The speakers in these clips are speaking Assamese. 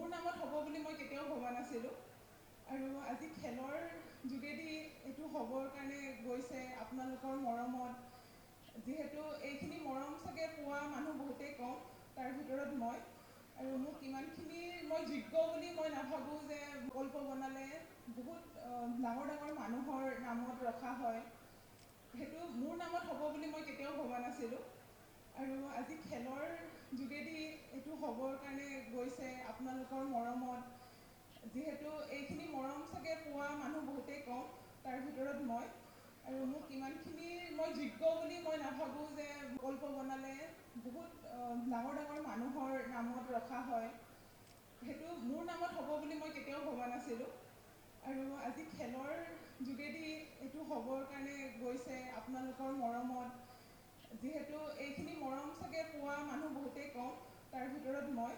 মোৰ নামত হ'ব বুলি মই কেতিয়াও ভবা নাছিলোঁ আৰু আজি খেলৰ যোগেদি এইটো হ'বৰ কাৰণে গৈছে আপোনালোকৰ মৰমত যিহেতু এইখিনি মৰম চাগে পোৱা মানুহ বহুতেই কম তাৰ ভিতৰত মই আৰু মোক ইমানখিনি মই যোগ্য বুলি মই নাভাবোঁ যে গল্প বনালে বহুত ডাঙৰ ডাঙৰ মানুহৰ নামত ৰখা হয় সেইটো মোৰ নামত হ'ব বুলি মই কেতিয়াও ভবা নাছিলোঁ আৰু আজি খেলৰ যোগেদি এইটো হ'বৰ কাৰণে গৈছে আপোনালোকৰ মৰমত যিহেতু এইখিনি মৰম চাগে পোৱা মানুহ বহুতেই কম তাৰ ভিতৰত মই আৰু মোক ইমানখিনি মই যোগ্য বুলি মই নাভাবোঁ যে গল্প বনালে বহুত ডাঙৰ ডাঙৰ মানুহৰ নামত ৰখা হয় সেইটো মোৰ নামত হ'ব বুলি মই কেতিয়াও ভবা নাছিলোঁ আৰু আজি খেলৰ যোগেদি এইটো হ'বৰ কাৰণে গৈছে আপোনালোকৰ মৰমত যিহেতু এইখিনি মৰম চাগে পোৱা মানুহ বহুতেই কম তাৰ ভিতৰত মই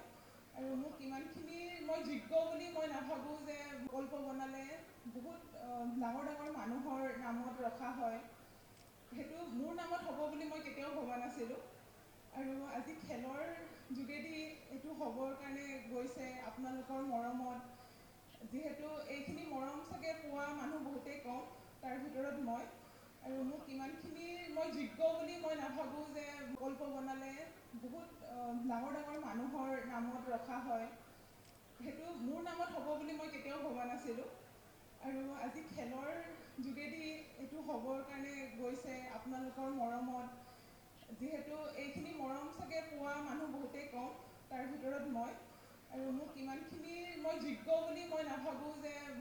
আৰু মোক ইমানখিনি মই যোগ্য বুলি মই নাভাবোঁ যে গল্প বনালে বহুত ডাঙৰ ডাঙৰ মানুহৰ নামত ৰখা হয় সেইটো মোৰ নামত হ'ব বুলি মই কেতিয়াও ভবা নাছিলোঁ আৰু আজি খেলৰ যোগেদি এইটো হ'বৰ কাৰণে গৈছে আপোনালোকৰ মৰমত যিহেতু এইখিনি মৰম চাগে পোৱা মানুহ বহুতেই কম তাৰ ভিতৰত মই আৰু মোক ইমানখিনি মই যোগ্য বুলি মই নাভাবোঁ যে গল্প বনালে বহুত ডাঙৰ ডাঙৰ মানুহৰ নামত ৰখা হয় সেইটো মোৰ নামত হ'ব বুলি মই কেতিয়াও ভবা নাছিলোঁ আৰু আজি খেলৰ যোগেদি এইটো হ'বৰ কাৰণে গৈছে আপোনালোকৰ মৰমত যিহেতু এইখিনি মৰম চাগে পোৱা মানুহ বহুতেই কম তাৰ ভিতৰত মই আৰু মোক ইমানখিনি মই যোগ্য বুলি মই নাভাবোঁ যে গল্প বনালে বহুত ডাঙৰ ডাঙৰ মানুহৰ নামত ৰখা হয় সেইটো মোৰ নামত হ'ব বুলি মই কেতিয়াও ভবা নাছিলোঁ আৰু আজি খেলৰ যোগেদি এইটো হ'বৰ কাৰণে গৈছে আপোনালোকৰ মৰমত যিহেতু এইখিনি মৰম চাগে পোৱা মানুহ বহুতেই কম তাৰ ভিতৰত মই আৰু মোক ইমানখিনি মই যোগ্য বুলি মই নাভাবোঁ